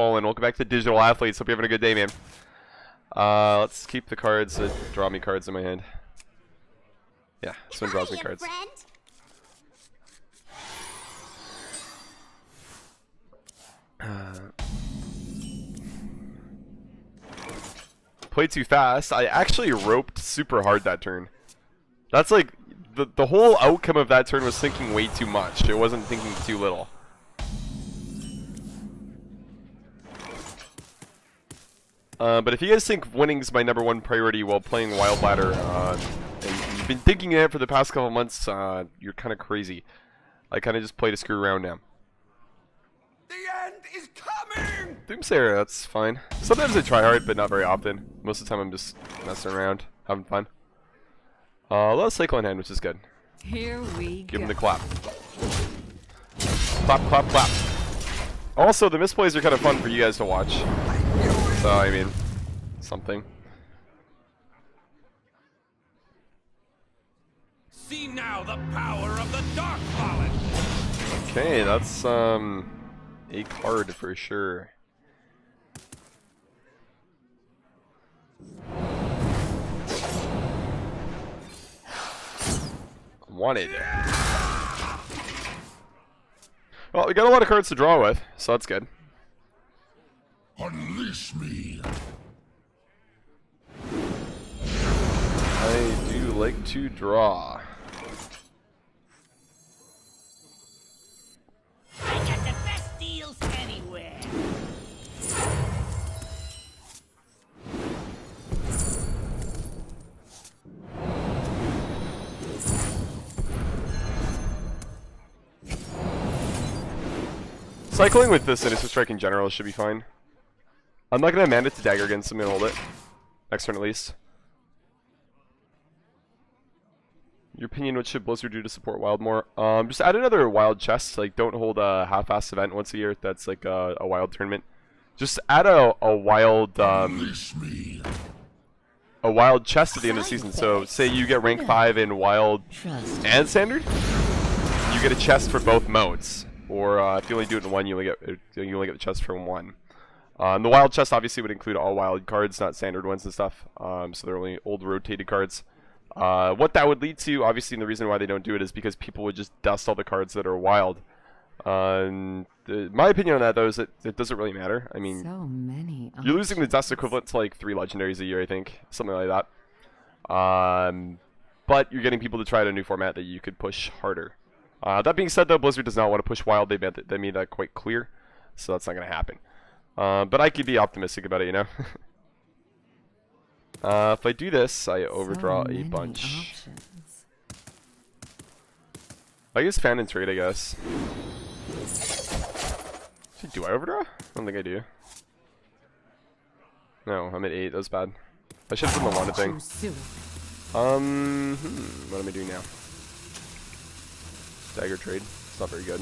Fallen. Welcome back to Digital Athletes. Hope you're having a good day, man. Let's keep the cards that draw me cards in my hand. Yeah, this one draws me cards. Played too fast. I actually roped super hard that turn. That's like the whole outcome of that turn was thinking way too much. It wasn't thinking too little. But if you guys think winning's my #1 priority while playing Wild Ladder, and you've been thinking that for the past couple months, you're kind of crazy. I kind of just play to screw around now. The end is coming! Doomsayer, that's fine. Sometimes I try hard, but not very often. Most of the time I'm just messing around, having fun. A lot of cycle in hand, which is good. Here we Give go. him the clap. Clap, clap, clap. Also, the misplays are kind of fun for you guys to watch. So, I mean, something. See now the power of the Dark Fallen! Okay, that's, a card for sure. Wanted. Well, we got a lot of cards to draw with, so that's good. Unleash me. I do like to draw. I got the best deals anywhere! Cycling with the Sinister Strike in general should be fine. I'm not going to Mana to Dagger again, so I'm going to hold it. Next turn at least. Your opinion, what should Blizzard do to support Wild more? Just add another Wild chest. Like, don't hold a half-assed event once a year that's like a Wild tournament. Just add a Wild, Unleash me. a wild chest at the end of the season. So say you get rank 5 in wild and standard, you get a chest for both modes. Or if you only do it in one, you only get the chest for one. The wild chest obviously would include all wild cards, not standard ones and stuff. So they're only old rotated cards. What that would lead to, obviously, and the reason why they don't do it is because people would just dust all the cards that are wild. My opinion on that, though, is that it doesn't really matter. I mean, So many you're losing the dust equivalent to like 3 legendaries a year, I think, something like that. But you're getting people to try out a new format that you could push harder. That being said, though, Blizzard does not want to push wild. They made that quite clear, so that's not going to happen. But I could be optimistic about it, you know. If I do this, I overdraw a bunch. Options. I use fan and trade, I guess. Do I overdraw? I don't think I do. No, I'm at 8. That was bad. I should have done the wanted thing. What am I doing now? Dagger trade. It's not very good.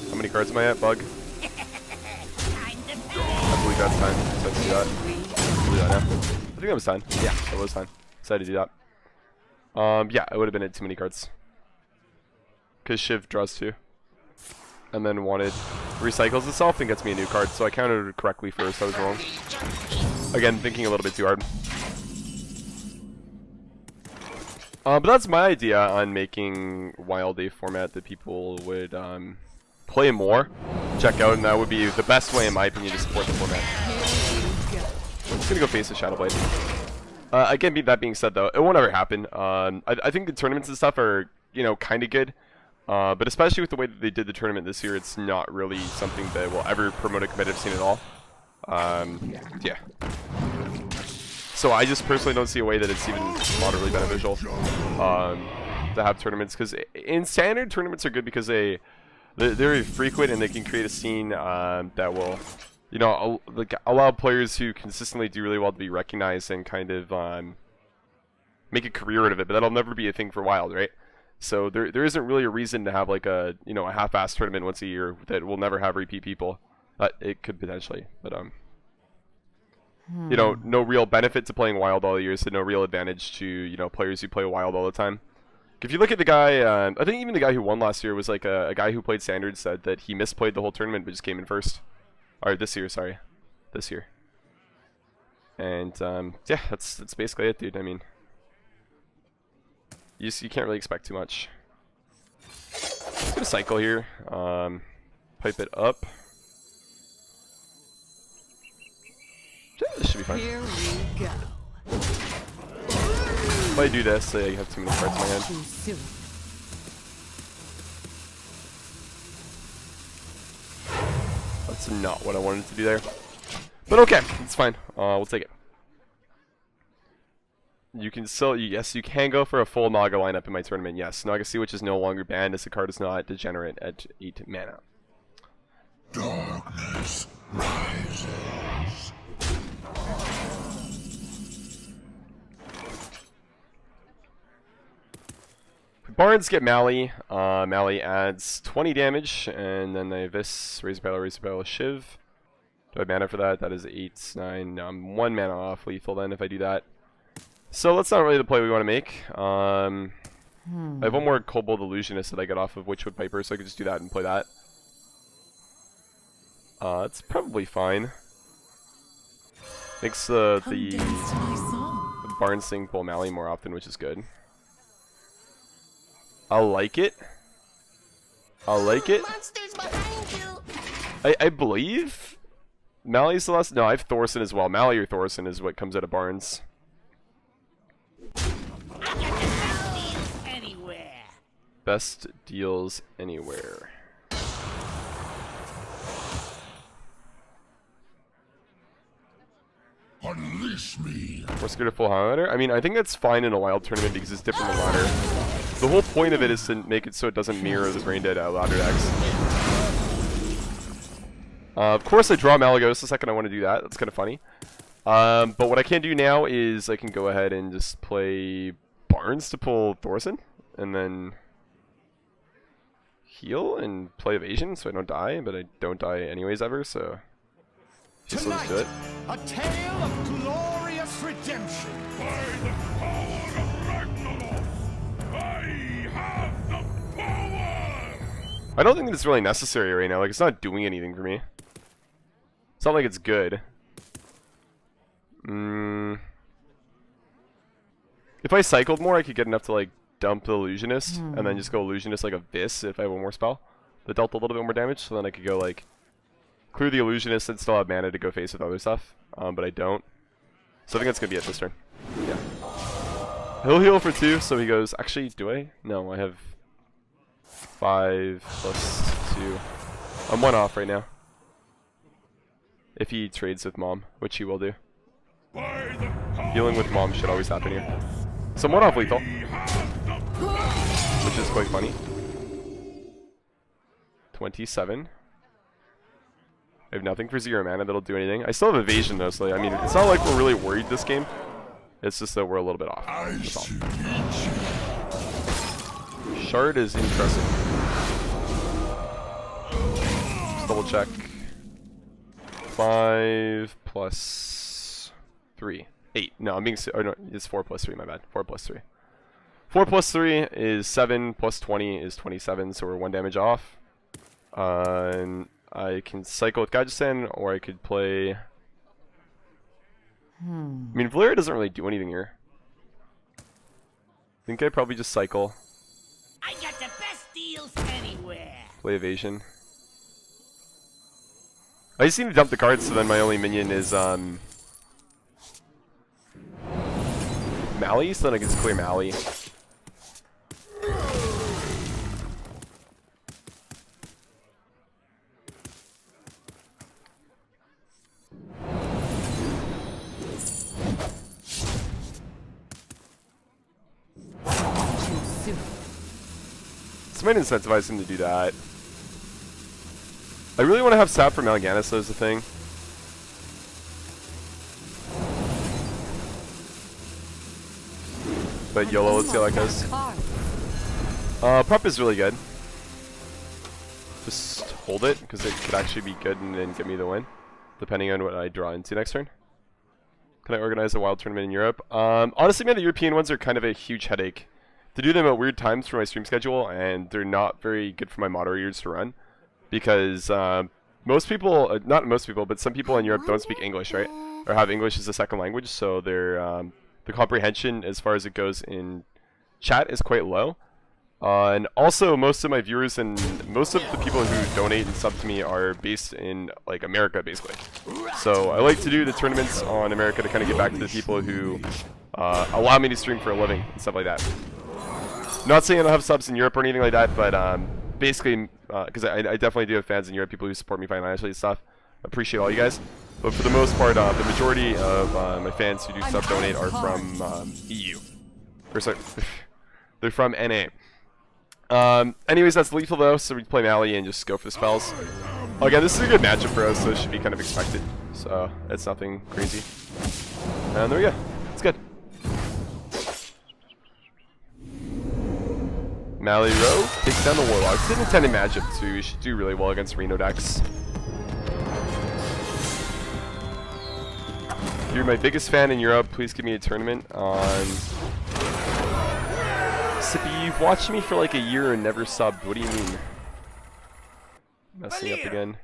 How many cards am I at, Bug? I believe that's time. So let's do that. Let's do that now. I think that was time. Yeah, that was time. Decided to do that. Yeah, I would have been at too many cards. Because Shiv draws 2. And then wanted recycles itself and gets me a new card. So I counted correctly first. I was wrong. Again, thinking a little bit too hard. But that's my idea on making Wild a format that people would play more, check out, and that would be the best way, in my opinion, to support the format. I'm just gonna go face the Shadowblade. Again, that being said, though, it won't ever happen. I think the tournaments and stuff are, you know, kind of good. But especially with the way that they did the tournament this year, it's not really something that will ever promote a competitive scene at all. Yeah. So I just personally don't see a way that it's even moderately beneficial to have tournaments. Because in standard, tournaments are good because they're very frequent and they can create a scene that will, you know, like allow players who consistently do really well to be recognized and kind of make a career out of it. But that'll never be a thing for Wild, right? So there isn't really a reason to have like a, you know, a half-assed tournament once a year that will never have repeat people. It could potentially, but you know, no real benefit to playing Wild all year, so no real advantage to, you know, players who play Wild all the time. If you look at the guy, I think even the guy who won last year was like a guy who played Standard said that he misplayed the whole tournament but just came in first. Or this year, sorry. This year. And yeah, that's basically it, dude. I mean, you can't really expect too much. Let's get a cycle here. Pipe it up. Yeah, this should be fine. Here we go. If I do this, I have too many cards in my hand. Too soon. That's not what I wanted to do there. But okay, it's fine. We'll take it. You can still, yes, you can go for a full Naga lineup in my tournament. Yes, Naga Sea Witch is no longer banned as the card is not degenerate at 8 mana. Darkness rises. Barnes get Mally. Mally adds 20 damage, and then they have this Razor Palo, Shiv. Do I have mana for that? That is 8, 9. I'm 1 mana off lethal then if I do that. So that's not really the play we want to make. I have one more Kobold Illusionist that I get off of Witchwood Piper, so I can just do that and play that. It's probably fine. Makes the Barnes thing pull Mally more often, which is good. I like it. I like it. Monsters behind you. I believe Mally's the last. No, I have Thorson as well. Mally or Thorson is what comes out of Barnes. Anywhere. Best deals anywhere. Unleash me. We're scared of full highlighter. I mean, I think that's fine in a Wild tournament because it's different than ladder. The whole point of it is to make it so it doesn't mirror the Brain Dead ladder decks. Of course, I draw Malygos the second I want to do that. That's kind of funny. But what I can do now is I can go ahead and just play Barnes to pull Thorson, and then heal and play evasion so I don't die, but I don't die anyways ever, so just let's do it. A tale of glorious redemption. By the power of Ragnaros, I have the power! I don't think it's really necessary right now. Like, it's not doing anything for me. It's not like it's good. If I cycled more, I could get enough to, like, dump the Illusionist, and then just go Illusionist like Abyss if I have one more spell that dealt a little bit more damage, so then I could go, like, clear the Illusionist and still have mana to go face with other stuff, but I don't. So I think that's going to be it this turn. Yeah. He'll heal for 2, so he goes... Actually, do I? No, I have 5 plus 2. I'm 1 off right now. If he trades with Mom, which he will do. Healing with Mom should always happen here. So I'm 1 off lethal, which is quite funny. 27. I have nothing for 0 mana that'll do anything. I still have evasion though, so I mean, it's not like we're really worried this game. It's just that we're a little bit off. That's all. Shard is interesting. Just double check. 5 plus 3. 8. No, I'm being... Oh, no, it's 4 plus 3, my bad. 4 plus 3. 4 plus 3 is 7, plus 20 is 27, so we're 1 damage off. And I can cycle with Gaijin, or I could play... I mean, Valeera doesn't really do anything here. I think I'd probably just cycle. I got the best deals anywhere. Play evasion. I just need to dump the cards, so then my only minion is, Mally, so then I can just clear Mally. This might incentivize him to do that. I really want to have Sap for Malygos, though, is the thing. But YOLO, let's see how that goes. Prep is really good. Just hold it, because it could actually be good and then get me the win, depending on what I draw into next turn. Can I organize a wild tournament in Europe? Honestly, man, the European ones are kind of a huge headache. To do them at weird times for my stream schedule, and they're not very good for my moderators to run. Because most people, not most people, but some people in Europe don't speak English, right? Or have English as a second language, so their the comprehension as far as it goes in chat is quite low. And also, most of my viewers and most of the people who donate and sub to me are based in like America, basically. So I like to do the tournaments on America to kind of get back to the people who allow me to stream for a living and stuff like that. Not saying I don't have subs in Europe or anything like that, but basically, because I definitely do have fans in Europe, people who support me financially and stuff. Appreciate all you guys. But for the most part, the majority of my fans who do sub-donate are from EU. Or sorry, they're from NA. Anyways, that's lethal though, so we play Mally and just go for the spells. Again, this is a good matchup for us, so it should be kind of expected. So, it's nothing crazy. And there we go. It's good. Mally Rogue takes down the Warlock. It's an intended matchup too. You should do really well against Reno decks. If you're my biggest fan in Europe, please give me a tournament on... Sippy, you've watched me for like a year and never subbed. What do you mean? Messing up again.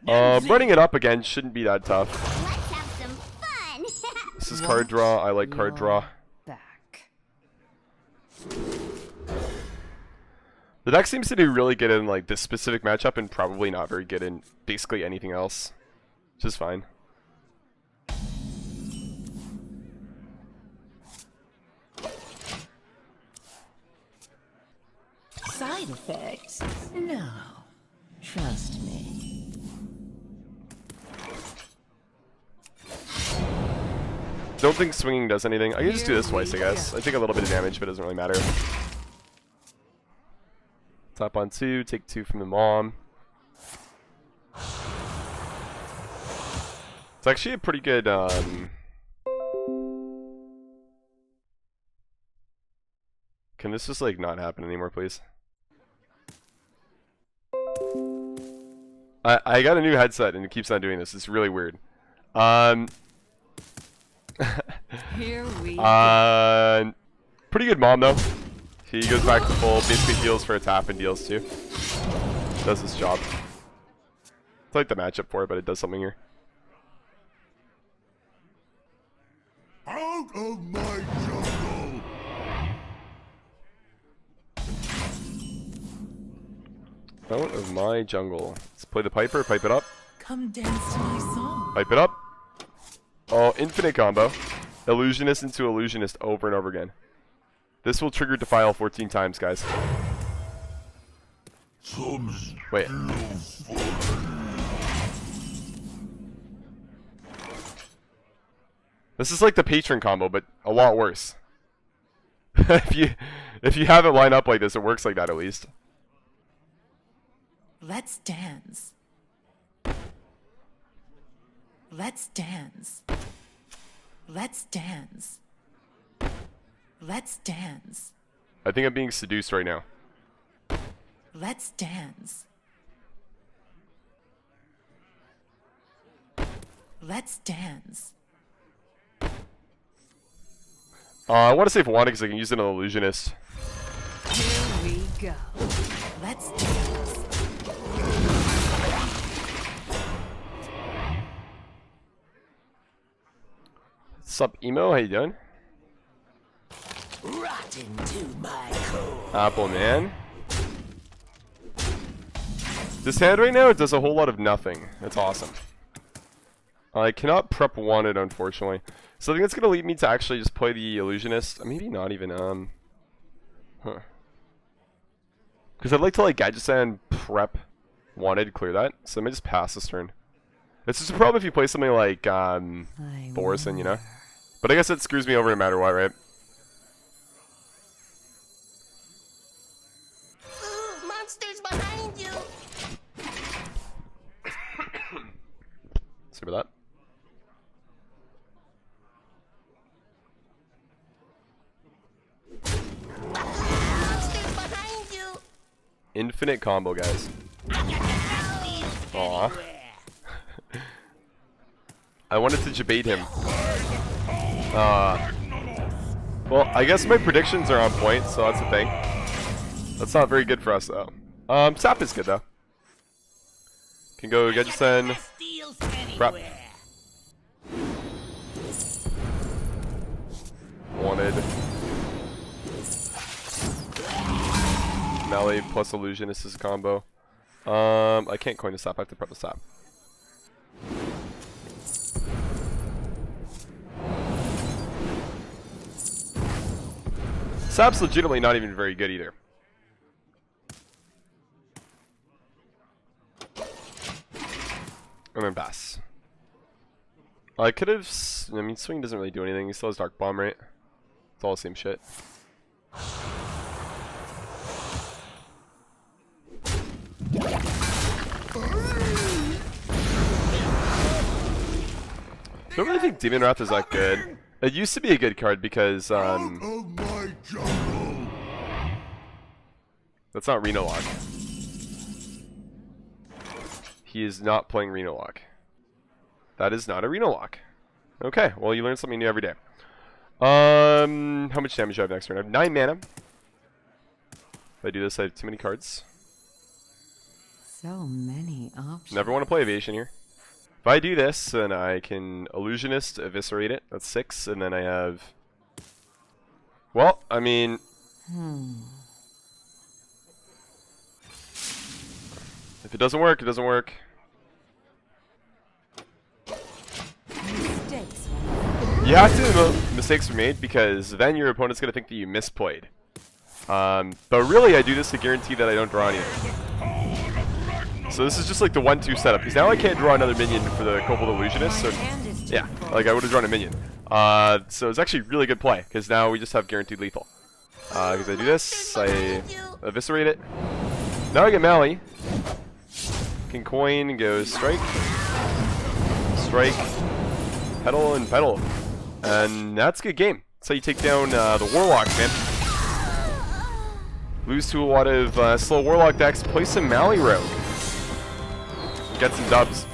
Running it up again shouldn't be that tough. Let's have some fun. This is card draw. I like card draw. Back. The deck seems to do really good in like this specific matchup and probably not very good in basically anything else. Which is fine. Side effects? No. Trust me. Don't think swinging does anything. I can just do this twice, I guess. I take a little bit of damage, but it doesn't really matter. Tap on 2, take 2 from the Mom. It's actually a pretty good, Can this just, like, not happen anymore, please? I got a new headset and it keeps on doing this. It's really weird. Here we go. Pretty good mom though. He goes back to full, basically heals for a tap and deals too. Does his job. It's like the matchup for it, but it does something here. Out of my jungle! Out of my jungle. Let's play the Piper, pipe it up. Come dance to my song. Pipe it up. Oh, infinite combo. Illusionist into illusionist over and over again. This will trigger Defile 14 times, guys. Wait. This is like the patron combo, but a lot worse. if you have it line up like this, it works like that at least. Let's dance. Let's dance. Let's dance. Let's dance. I think I'm being seduced right now. Let's dance. Let's dance. I want to save Wanda because I can use it on Illusionist. Here we go. Let's dance. Sup, emo? How you doing? Rotten to my core. Apple man. This hand right now, it does a whole lot of nothing. That's awesome. I cannot prep Wanted, unfortunately. So I think that's going to lead me to actually just play the Illusionist. Maybe not even, Huh. Because I'd like to, like, Gadget Sand prep Wanted, clear that. So I may just pass this turn. It's just a problem if you play something like, Thorson, you know? But I guess it screws me over no matter what, right? Ooh, monsters behind you. Sorry about that. Monsters behind you. Infinite combo, guys. Aw. I wanted to debate him. Well, I guess my predictions are on point, so that's the thing. That's not very good for us, though. Sap is good, though. Can go Gadget Prep. Wanted. Melee plus Illusionist is a combo. I can't coin the sap, I have to prep the sap. Sap's legitimately not even very good either. I'm gonna pass. I could have. I mean, swing doesn't really do anything. He still has Dark Bomb, right? It's all the same shit. I don't really think Demon Wrath is that good. It used to be a good card because Out of my jungle! that's not Reno Lock. He is not playing Reno Lock. That is not a Reno Lock. Okay, well you learn something new every day. How much damage do I have next turn? I have 9 mana. If I do this, I have too many cards. So many options. Never want to play Evasion here. If I do this, then I can Illusionist, Eviscerate it. That's 6, and then I have... Well, I mean... If it doesn't work, it doesn't work. Mistakes. You have to know mistakes were made because then your opponent's going to think that you misplayed. But really, I do this to guarantee that I don't draw anything. So this is just like the 1-2 setup. Because now I can't draw another minion for the Kobold Illusionist. So yeah, like I would have drawn a minion. So it's actually really good play because now we just have guaranteed lethal. Because I do this, I eviscerate it. Now I get Mally. Can coin and go strike, strike, pedal, and pedal. And that's a good game. That's how you take down the Warlock, man. Lose to a lot of slow Warlock decks, play some Mally Rogue. Get some dubs.